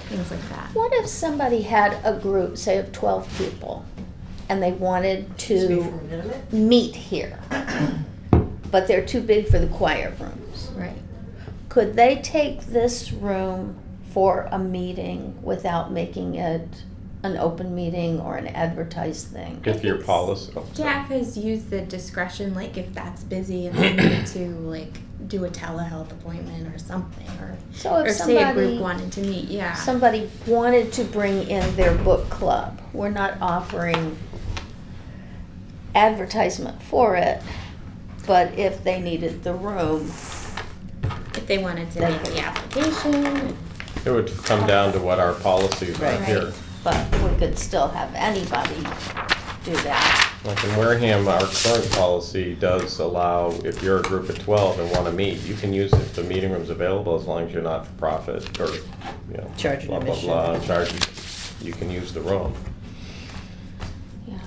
things like that. What if somebody had a group, say of 12 people, and they wanted to meet here, but they're too big for the quiet rooms? Right. Could they take this room for a meeting without making it an open meeting or an advertised thing? If your think policy. Oh, sorry. Jack has used the discretion, like if that's busy and they need to like do a telehealth appointment or something, So or if say a somebody, group wanted to meet, yeah. somebody wanted to bring in their book club, we're not offering advertisement for it, but if they needed the room, If they wanted to make the application, It would come down to what our policies are Right. here. but we could still have anybody do that. Like in Wareham, our current policy does allow, if you're a group of 12 and want to meet, you can use it, the meeting room's available as long as you're not for profit or, you know, Charge an blah, blah, admission. blah, charge, you can use the room. Yeah.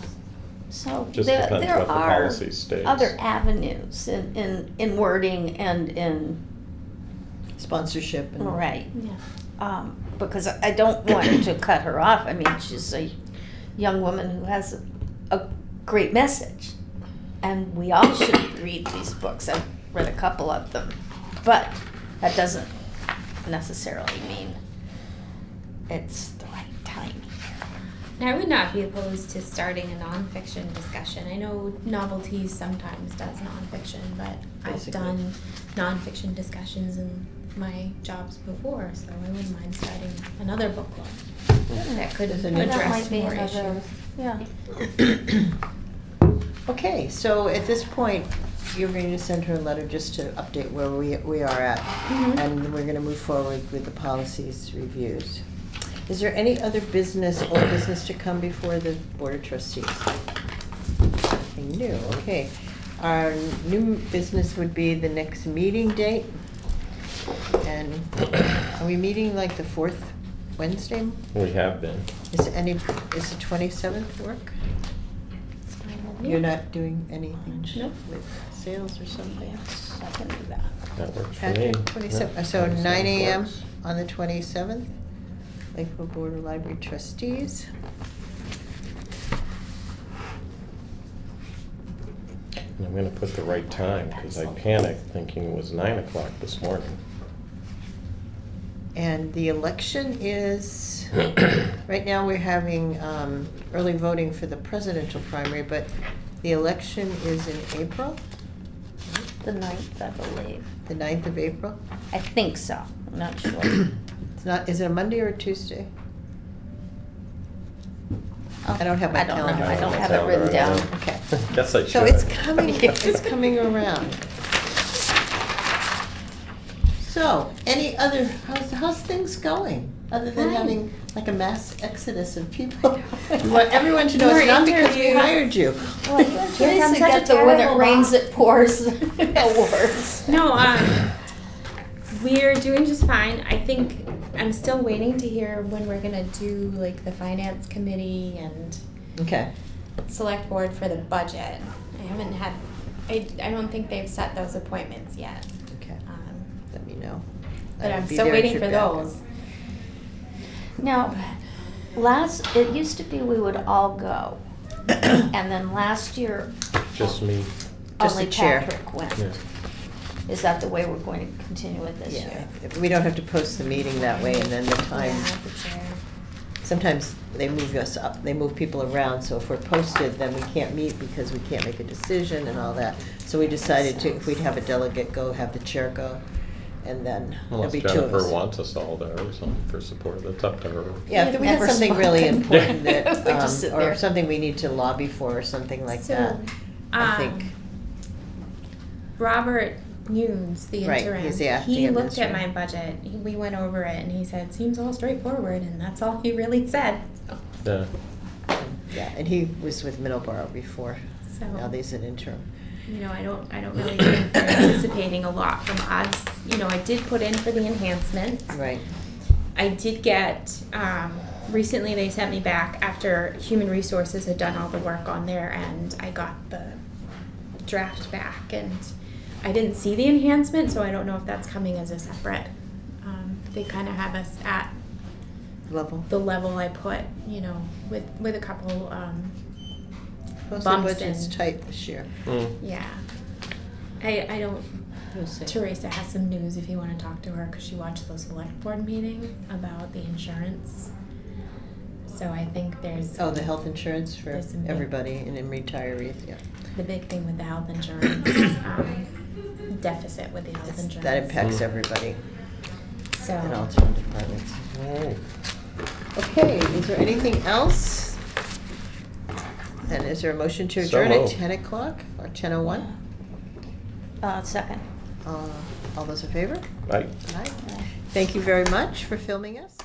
So Just there, depends there what the are policy states. other avenues in wording and in, Sponsorship and. right. yeah. Because I don't want to cut her off. I mean, she's a young woman who has a great message. And we all should read these books. I've read a couple of them. But that doesn't necessarily mean it's the right time. I would not be opposed to starting a nonfiction discussion. I know Novelties sometimes does nonfiction, but I've Basically. done nonfiction discussions in my jobs before, so I wouldn't mind starting another book club that could There's a new- That address might be more another, issues. yeah. Okay, so at this point, you're going to send her a letter just to update where we are at. Mhm. And we're gonna move forward with the policies reviews. Is there any other business or business to come before the Board of Trustees? Nothing new, okay. Our new business would be the next meeting date. And are we meeting like the fourth Wednesday? We have been. Is the 27th work? It's fine with me. You're not doing anything Nope. with sales or something? Yes, I can do that. That works for Patrick, me. 27, Yeah, so 9 AM works. on the 27th, Lakeville Board of Library Trustees. And I'm gonna put the right time, because I panicked thinking it was 9 o'clock this morning. And the election is, right now we're having early voting for the presidential primary, but the election is in April, The 9th, I believe. the 9th of April. I think so. I'm not sure. It's not, is it a Monday or a Tuesday? Oh, I don't have my I don't know. calendar. I don't have it Calendar, written I down. don't know. Okay. Guess I should. So it's coming around. So, any other, how's things going? Other than Fine. having like a mass exodus of people? We want everyone to know More it's not because we interviews. hired you. Well, you I'm used to such get a the when it terrible rains boss. it pours awards. No, we're doing just fine. I think I'm still waiting to hear when we're gonna do like the finance committee and Okay, select board for the budget. I haven't had, I don't think they've set those appointments yet. okay, Um, let me know. But I I'm would be still there waiting at for your backup. those. Now, it used to be we would all go. And then last year, Just me. Just only the chair. Patrick went. Yeah. Is that the way we're going to continue it this Yeah, year? if we don't have to post the meeting that way and then the time, Yeah, the chair. sometimes they move us up, they move people around, so if we're posted, then we can't meet because we can't make a decision and all that. So we decided to, if we'd have a delegate go, have the chair go, and then there'll Unless be two of Jennifer us. wants us all there or something for support, that's up to her. Yeah, if we have Never something really spoken. important that, We just sit or there. something we need to lobby for or something like So, that, I think. Robert Nunes, the Right, interim, he's the acting he looked at my administrator. budget. We went over it, and he said, "Seems all straightforward," and that's all he really said. So, Yeah. Yeah, and he was with Middleborough before. So, Now he's an interim. I don't really think they're anticipating a lot from us. I did put in for the enhancements. Right. I did get, recently they sent me back after Human Resources had done all the work on their end. I got the draft back and I didn't see the enhancement, so I don't know if that's coming as a separate. They kind of have us at Level. the level I put, with a couple, Most of the bumps budget's and- tight this year. yeah. I don't, We'll see. Teresa has some news if you want to talk to her, because she watched the select board meeting about the insurance. So I think there's. Oh, the health insurance for There's some big- everybody and then retirees, yeah. The big thing with the health insurance, deficit with the health insurance. That impacts Mm. everybody So, in all town departments. Alright. Okay, is there anything else? And is there a motion to So adjourn at moved. 10 o'clock or 10:01? Second. All those in favor? Right. Aye. Thank you very much for filming us.